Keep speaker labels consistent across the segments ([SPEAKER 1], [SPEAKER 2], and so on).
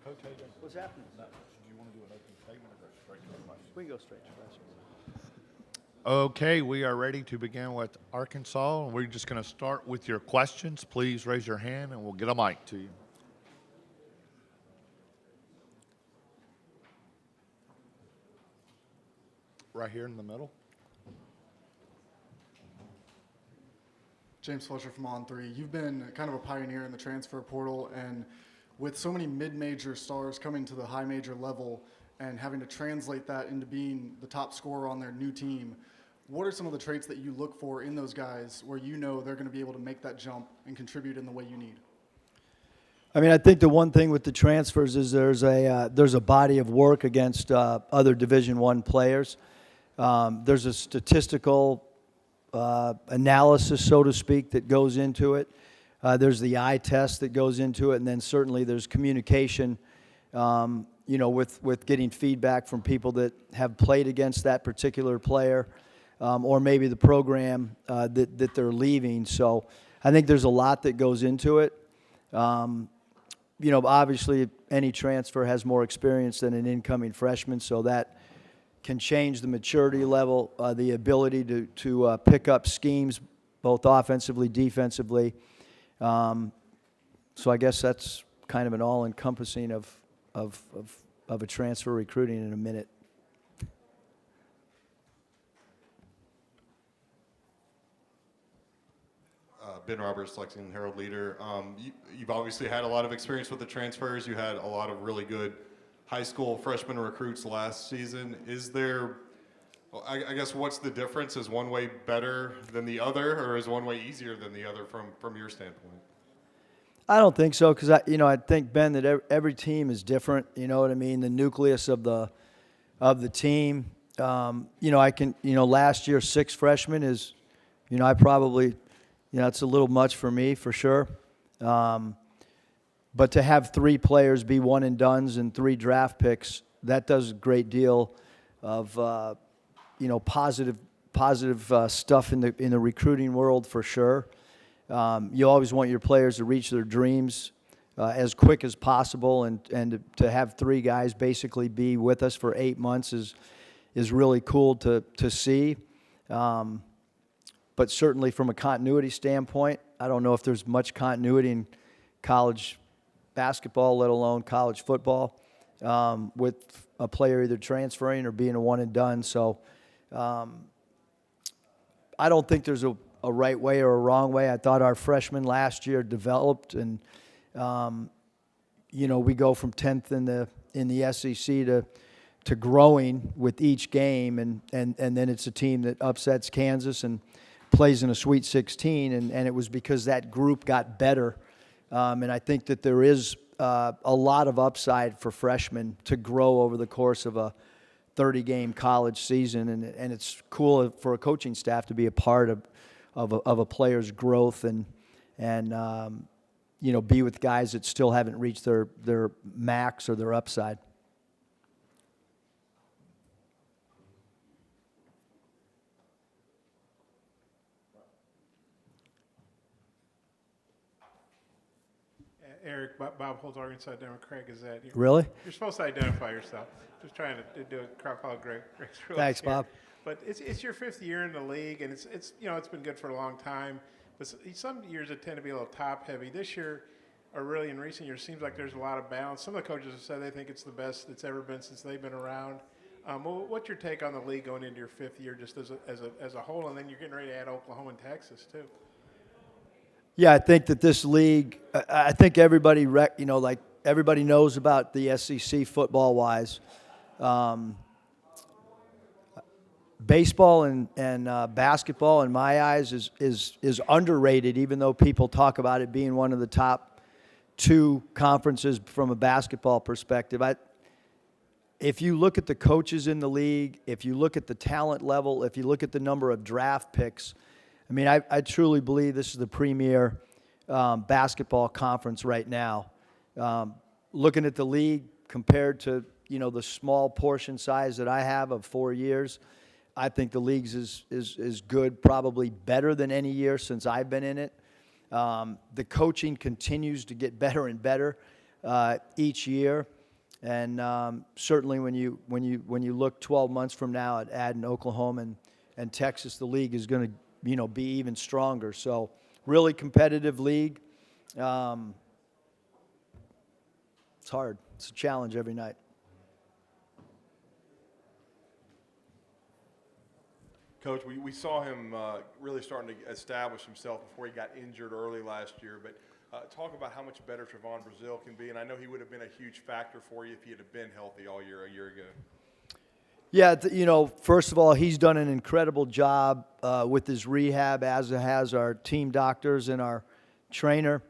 [SPEAKER 1] Coach AJ?
[SPEAKER 2] What's happening?
[SPEAKER 1] No. Do you want to do an opening statement or go straight to the question?
[SPEAKER 2] We can go straight to questions.
[SPEAKER 1] Okay, we are ready to begin with Arkansas. We're just going to start with your questions. Please raise your hand and we'll get a mic to you. Right here in the middle.
[SPEAKER 3] James Fletcher from On3. You've been kind of a pioneer in the transfer portal, and with so many mid-major stars coming to the high major level and having to translate that into being the top scorer on their new team, what are some of the traits that you look for in those guys where you know they're going to be able to make that jump and contribute in the way you need?
[SPEAKER 2] I mean, I think the one thing with the transfers is there's a body of work against other Division I players. There's a statistical analysis, so to speak, that goes into it. There's the eye test that goes into it, and then certainly there's communication, with getting feedback from people that have played against that particular player, or maybe the program that they're leaving. So I think there's a lot that goes into it. Obviously any transfer has more experience than an incoming freshman, so that can change the maturity level, the ability to pick up schemes, both offensively, defensively. So I guess that's kind of an all-encompassing of a transfer recruiting in a minute.
[SPEAKER 4] Ben Roberts, Lexington Herald Leader. You've obviously had a lot of experience with the transfers. You had a lot of really good high school freshman recruits last season. Is there, I guess, what's the difference? Is one way better than the other, or is one way easier than the other from your standpoint? I
[SPEAKER 2] don't think so, because I think, Ben, that every team is different. You know what I mean? The nucleus of the team. Last year 6 freshmen is, I probably, it's a little much for me for sure. But to have 3 players be one and dones and 3 draft picks, that does a great deal of positive stuff in the recruiting world for sure. You always want your players to reach their dreams as quick as possible, and to have 3 guys basically be with us for 8 months is really cool to see. But certainly from a continuity standpoint, I don't know if there's much continuity in college basketball, let alone college football, with a player either transferring or being a one and done. So I don't think there's a right way or a wrong way. I thought our freshmen last year developed, and we go from 10th in the SEC to growing with each game, and then it's a team that upsets Kansas and plays in a Sweet 16, and it was because that group got better. And I think that there is a lot of upside for freshmen to grow over the course of a 30-game college season, and it's cool for a coaching staff to be a part of a player's growth and be with guys that still haven't reached their max or their upside.
[SPEAKER 5] Eric, Bob Holtz, Arkansas Democrat Gazette.
[SPEAKER 2] Really?
[SPEAKER 5] You're supposed to identify yourself. Just trying to do a crop out Greg.
[SPEAKER 2] Thanks, Bob.
[SPEAKER 5] But it's your 5th year in the league, and it's been good for a long time. But some years it tend to be a little top heavy. This year, or really in recent years, seems like there's a lot of balance. Some of the coaches have said they think it's the best it's ever been since they've been around. What's your take on the league going into your 5th year, just as a whole, and then you're getting ready to add Oklahoma and Texas too?
[SPEAKER 2] Yeah, I think that this league, I think everybody, everybody knows about the SEC football-wise. Baseball and basketball, in my eyes, is underrated, even though people talk about it being one of the top 2 conferences from a basketball perspective. If you look at the coaches in the league, if you look at the talent level, if you look at the number of draft picks, I mean, I truly believe this is the premier basketball conference right now. Looking at the league compared to, the small portion size that I have of 4 years, I think the league's is good, probably better than any year since I've been in it. The coaching continues to get better and better. each year. And certainly when you look 12 months from now at adding Oklahoma and Texas, the league is going to be even stronger. So really competitive league. It's hard. It's a challenge every night.
[SPEAKER 6] Coach, we saw him really starting to establish himself before he got injured early last year. But talk about how much better Trevon Brazile can be. And I know he would have been a huge factor for you if he had been healthy all year a year ago.
[SPEAKER 2] Yeah, first of all, he's done an incredible job with his rehab, as has our team doctors and our trainer.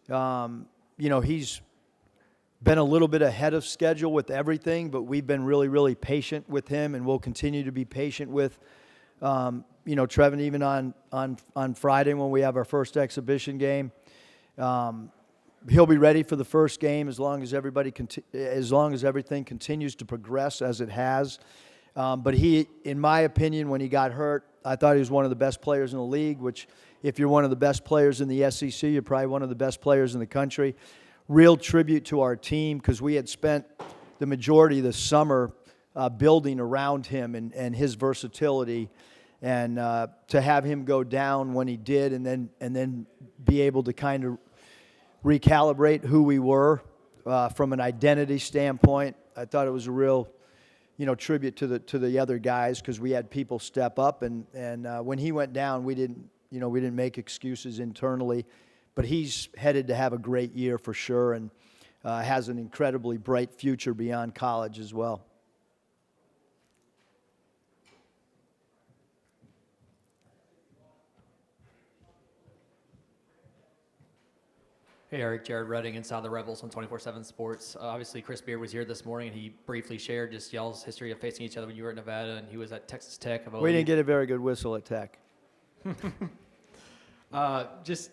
[SPEAKER 2] He's been a little bit ahead of schedule with everything, but we've been really, really patient with him, and we'll continue to be patient with Trevin, even on Friday when we have our first exhibition game. He'll be ready for the first game as long as everything continues to progress as it has. But he, in my opinion, when he got hurt, I thought he was one of the best players in the league, which if you're one of the best players in the SEC, you're probably one of the best players in the country. Real tribute to our team, because we had spent the majority of the summer building around him and his versatility, and to have him go down when he did, and then be able to kind of recalibrate who we were from an identity standpoint. I thought it was a real, tribute to the other guys, because we had people step up, and when he went down, we didn't make excuses internally, but he's headed to have a great year for sure, and has an incredibly bright future beyond college as well.
[SPEAKER 7] Hey, Eric, Jared Redding, Inside the Rebels on 24/7 Sports. Obviously, Chris Beard was here this morning, and he briefly shared just y'all's history of facing each other when you were at Nevada, and he was at Texas Tech.
[SPEAKER 2] We didn't get a very good whistle at Tech.
[SPEAKER 7] Just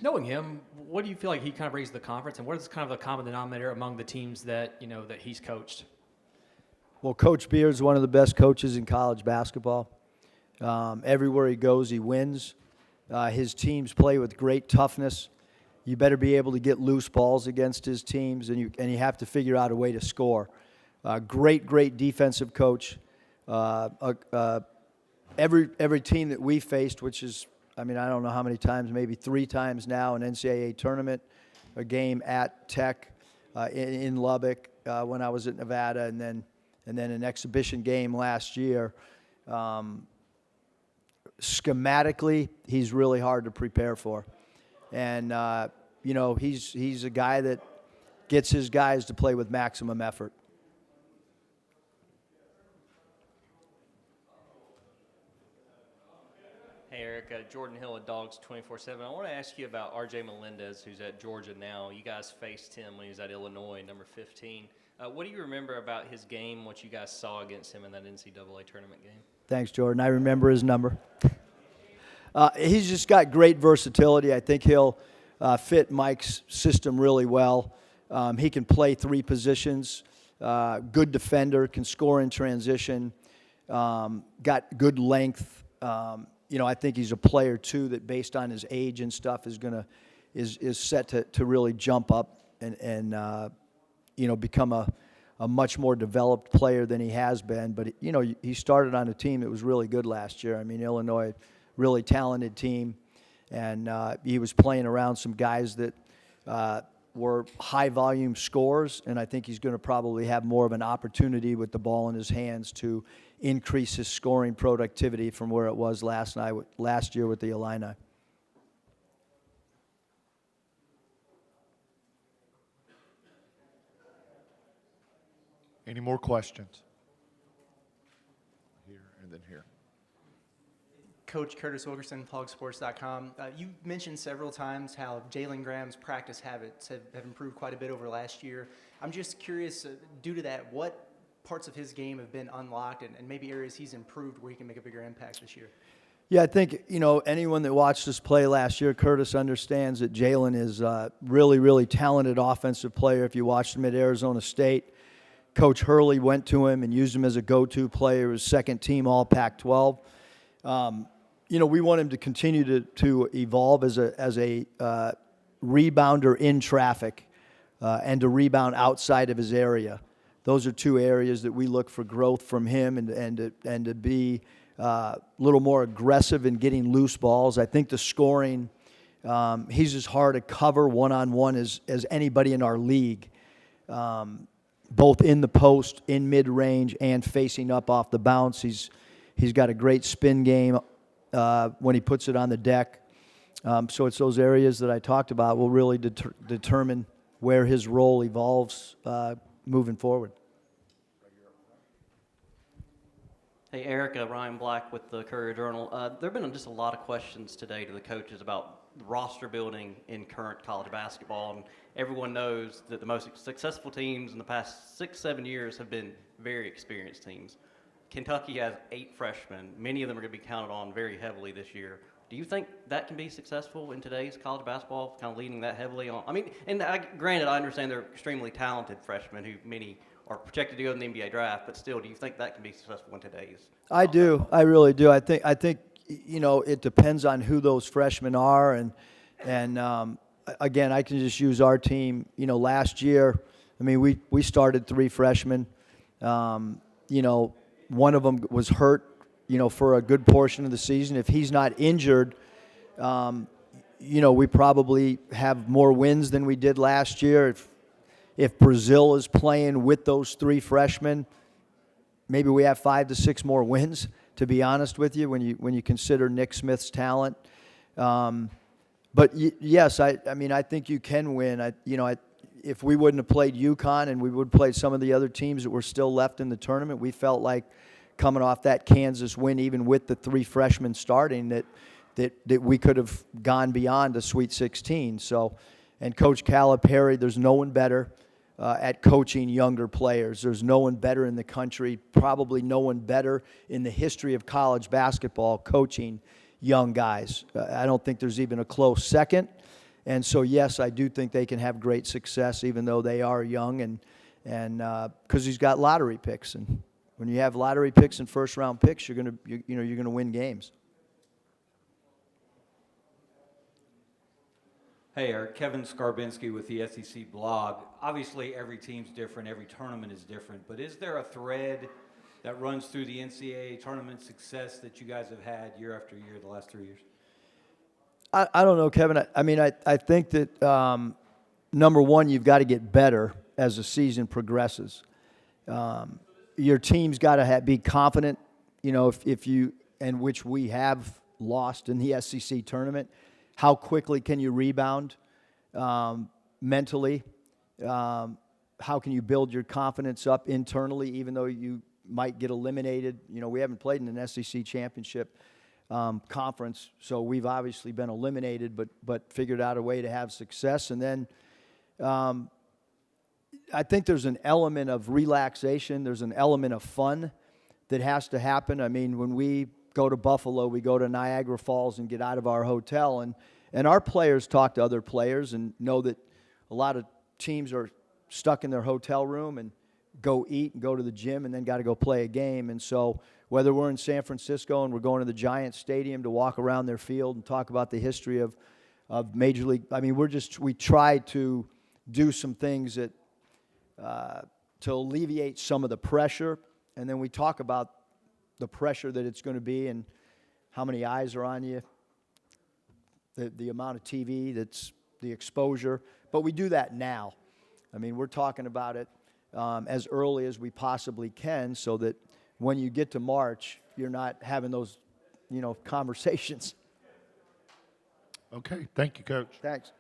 [SPEAKER 7] knowing him, what do you feel like he kind of brings to the conference, and what is kind of the common denominator among the teams that that he's coached?
[SPEAKER 2] Well, Coach Beard's one of the best coaches in college basketball. Everywhere he goes, he wins. His teams play with great toughness. You better be able to get loose balls against his teams, and you have to figure out a way to score. Great defensive coach. Every team that we faced, which is, I don't know how many times, maybe 3 times now, an NCAA tournament, a game at Tech, in Lubbock when I was at Nevada, and then an exhibition game last year. Schematically, he's really hard to prepare for. And, he's a guy that gets his guys to play with maximum effort.
[SPEAKER 8] Hey, Eric, Jordan Hill at Dogs 24/7. I want to ask you about R.J. Melendez, who's at Georgia now. You guys faced him when he was at Illinois, number 15. What do you remember about his game, what you guys saw against him in that NCAA tournament game?
[SPEAKER 2] Thanks, Jordan. I remember his number. He's just got great versatility. I think he'll fit Mike's system really well. He can play 3 positions, good defender, can score in transition, got good length. I think he's a player too that, based on his age and stuff, is set to really jump up and become a much more developed player than he has been. But he started on a team that was really good last year. Illinois, really talented team, and he was playing around some guys that were high volume scorers, and I think he's going to probably have more of an opportunity with the ball in his hands to increase his scoring productivity from where it was last year with the Illini.
[SPEAKER 1] Any more questions? Here and then here.
[SPEAKER 9] Coach Curtis Wilkerson, HawgBeat.com. You mentioned several times how Jalen Graham's practice habits have improved quite a bit over last year. I'm just curious, due to that, what parts of his game have been unlocked and maybe areas he's improved where he can make a bigger impact this year?
[SPEAKER 2] Yeah, I think, anyone that watched us play last year, Curtis understands that Jalen is a really, really talented offensive player. If you watched him at Arizona State, Coach Hurley went to him and used him as a go-to player, his second team all Pac-12. We want him to continue to evolve as a rebounder in traffic. and to rebound outside of his area. Those are two areas that we look for growth from him, and to be a little more aggressive in getting loose balls. I think the scoring, he's as hard to cover one-on-one as anybody in our league, both in the post, in mid-range, and facing up off the bounce. He's got a great spin game when he puts it on the deck. So it's those areas that I talked about will really determine where his role evolves moving forward.
[SPEAKER 10] Hey, Eric, Ryan Black with the Courier-Journal. There have been just a lot of questions today to the coaches about roster building in current college basketball, and everyone knows that the most successful teams in the past 6-7 years have been very experienced teams. Kentucky has 8 freshmen. Many of them are going to be counted on very heavily this year. Do you think that can be successful in today's college basketball, kind of leaning that heavily on? I mean, and granted, I understand they're extremely talented freshmen who many are projected to go in the NBA draft, but still, do you think that can be successful in today's?
[SPEAKER 2] I do. I really do. I think it depends on who those freshmen are, and again, I can just use our team. Last year, I mean, we started 3 freshmen. One of them was hurt, for a good portion of the season. If he's not injured, we probably have more wins than we did last year. If Brazil is playing with those 3 freshmen, maybe we have 5 to 6 more wins, to be honest with you, when you consider Nick Smith's talent. But yes, I think you can win. If we wouldn't have played UConn and we would play some of the other teams that were still left in the tournament, we felt like coming off that Kansas win, even with the 3 freshmen starting, that we could have gone beyond a Sweet 16. So, and Coach Calipari, there's no one better at coaching younger players. There's no one better in the country, probably no one better in the history of college basketball coaching young guys. I don't think there's even a close second. And so, yes, I do think they can have great success, even though they are young, and because he's got lottery picks, and when you have lottery picks and first-round picks, you're gonna win games.
[SPEAKER 11] Hey, Eric, Kevin Skarbinski with the SEC blog. Obviously, every team's different, every tournament is different, but is there a thread that runs through the NCAA tournament success that you guys have had year after year the last 3 years?
[SPEAKER 2] I don't know, Kevin. I think that, number one, you've got to get better as the season progresses. Your team's got to be confident, if you, and which we have lost in the SEC tournament. How quickly can you rebound mentally? How can you build your confidence up internally, even though you might get eliminated? We haven't played in an SEC championship conference, so we've obviously been eliminated, but figured out a way to have success. And then I think there's an element of relaxation. There's an element of fun that has to happen. I mean, when we go to Buffalo, we go to Niagara Falls and get out of our hotel, and our players talk to other players and know that a lot of teams are stuck in their hotel room and go eat and go to the gym and then got to go play a game. And so whether we're in San Francisco and we're going to the Giants Stadium to walk around their field and talk about the history of Major League, I mean, we try to do some things that to alleviate some of the pressure, and then we talk about the pressure that it's going to be and how many eyes are on you, the amount of TV, that's the exposure. But we do that now. I mean, we're talking about it as early as we possibly can, so that when you get to March, you're not having those, conversations.
[SPEAKER 1] Okay, thank you, Coach.
[SPEAKER 2] Thanks.